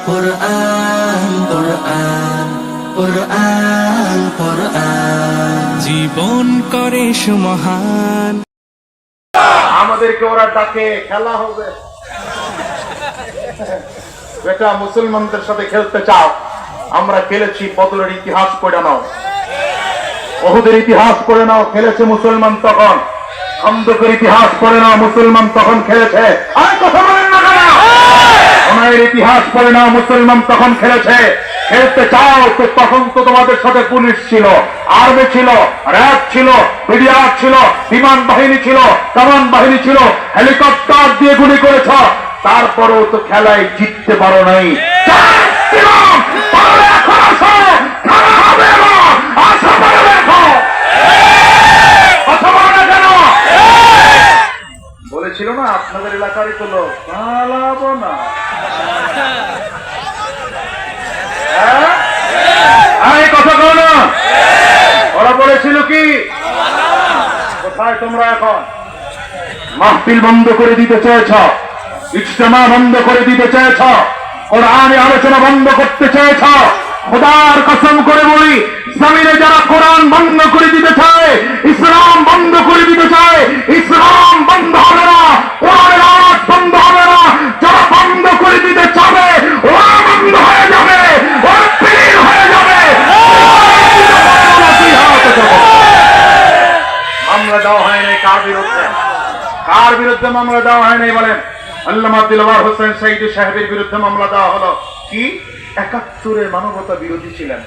কুরআন কুরআন কুরআন কুরআন জীবন করে সুমহান। আমাদেরকে ওরা ডাকে, খেলা হবে। বেটা, মুসলমানদের সাথে খেলতে চাও? আমরা খেলেছি, বদরের ইতিহাস পড়ে নাও, ওহুদের ইতিহাস পড়ে নাও, খেলেছে মুসলমান তখন। খন্দকের ইতিহাস পড়ে নাও, মুসলমান তখন খেলেছে। আর কথা বলেন না কেন? ওনার ইতিহাস পড়ে নাও, মুসলমান তখন খেলেছে। খেলতে চাও তো তখন তো তোমাদের সাথে পুলিশ ছিল, আর্মি ছিল, র্যাব ছিল, বিডিআর ছিল, বিমান বাহিনী ছিল, কামান বাহিনী ছিল, হেলিকপ্টার দিয়ে গুলি করেছ। তারপরেও তো খেলায় জিততে পারো নাই। বলেছিল না আপনাদের এলাকারই তো লোক, পালাবো না। কথা কও না। ওরা বলেছিল কি? কোথায় তোমরা এখন? মাহফিল বন্ধ করে দিতে চেয়েছ, ইজতেমা বন্ধ করে দিতে চেয়েছ, কোরআনে আলোচনা বন্ধ করতে চেয়েছ। খোদার কসম করে বলি, জমিনে যারা কোরআন বন্ধ করে দিতে চায়, ইসলাম বন্ধ করে দিতে চায়, ইসলাম বন্ধ হবে না, কোরআনের আওয়াজ বন্ধ হবে না। যারা বন্ধ করে দিতে চাবে ওরা বন্ধ হয়ে যাবে, ওরা বিলীন হয়ে যাবে। মামলা দেওয়া হয় নাই কার বিরুদ্ধে? কার বিরুদ্ধে মামলা দেওয়া হয় নাই বলেন? আল্লামা দিলওয়ার হোসেন সাইদি সাহেবের বিরুদ্ধে মামলা দেওয়া হলো। কি? ৭১ মানবতা বিরোধী ছিলেন।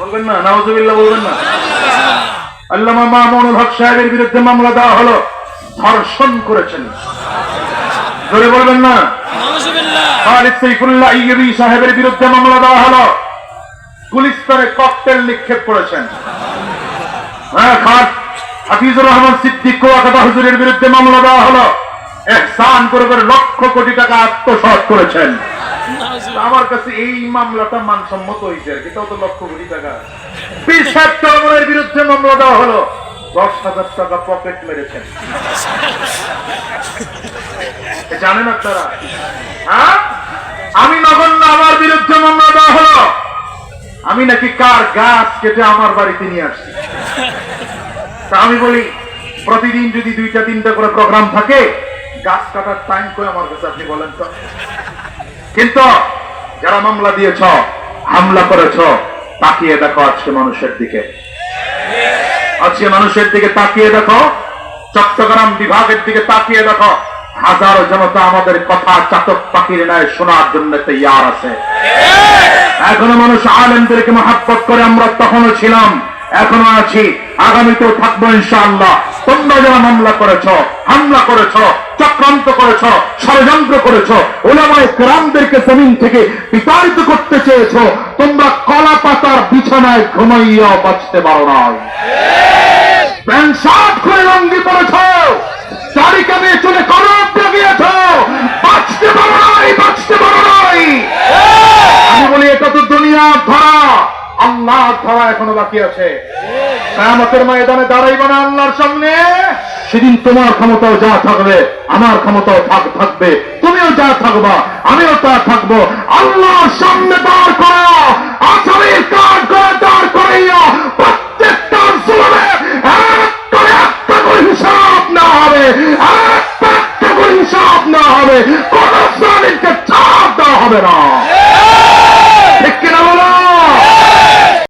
বলবেন না? নাউজুবিল্লাহ বলবেন না? আল্লামা মামুনুল হক সাহেবের বিরুদ্ধে মামলা দেওয়া হলো, ধর্ষণ করেছেন। জোরে বলবেন না? খালিদ সাইফুল্লাহ আইয়ুবী সাহেবের বিরুদ্ধে মামলা দেওয়া হলো, গুলিস্তানে ককটেল নিক্ষেপ করেছেন। হাফিজুর রহমান সিদ্দিক কুয়াকাটা হুজুরের বিরুদ্ধে মামলা দেওয়া হলো, ইহসান করে লক্ষ কোটি টাকা আত্মসাৎ করেছেন। আমার কাছে এই মামলাটা মানসম্মত হয়েছে, এটাও তো লক্ষ কোটি টাকা। পীর সাহেব চরমনের বিরুদ্ধে মামলা দেওয়া হলো, ১০,০০০ টাকা পকেট মেরেছেন। জানেন আপনারা? আমি নগণ্য, আমার বিরুদ্ধে মামলা দেওয়া হলো, আমি নাকি কার গাছ কেটে আমার বাড়িতে নিয়ে আসছি। তা আমি বলি, প্রতিদিন যদি ২টা-৩টা করে প্রোগ্রাম থাকে, গাছ কাটার টাইম করে আমার কাছে আপনি বলেন তো? কিন্তু যারা মামলা দিয়েছ, হামলা করেছ, তাকিয়ে দেখো আজকে মানুষের দিকে, আজকে মানুষের দিকে তাকিয়ে দেখো, চট্টগ্রাম বিভাগের দিকে তাকিয়ে দেখো। হাজারো জনতা আমাদের কথা চাতক পাখির ন্যায় শোনার জন্য তৈয়ার আছে। এখনো মানুষ আলেমদেরকে মহাব্বত করে, আমরা তখনও ছিলাম, এখনো আছি, আগামীতেও থাকবো ইনশাআল্লাহ। তোমরা যারা মামলা করেছ, হামলা করেছ, চক্রান্ত করেছ, ষড়যন্ত্র করেছ, উলামায়ে কেরামদেরকে জমিন থেকে বিতাড়িত করতে চেয়েছ, তোমরা কলা পাতার বিছানায় ঘুমাইয়া বাঁচতে পারো না। প্যান্ট শার্ট করে লঙ্গি পরেছ, দাড়ি কামিয়ে চলে কলম লাগিয়েছ, বাঁচতে পারো নাই, বাঁচতে পারো নাই। আমি বলি, এটা তো দুনিয়ার ধরা, আল্লাহর ধরা এখনো বাকি আছে। কিয়ামতের ময়দানে দাঁড়াইবে না আল্লাহর সামনে, সেদিন তোমার ক্ষমতাও যা থাকবে, আমার ক্ষমতাও থাকবে, তুমিও যা থাকবা, আমিও তা থাকবো। আল্লাহর সামনে দাঁড় করা, আসামির কাঠ করে দাঁড় করাইয়া প্রত্যেকটা জুলুমে একটা করে হিসাব না হবে, একটা করে হিসাব না হবে, কোন শ্রেণীকে ছাড় দেওয়া হবে না।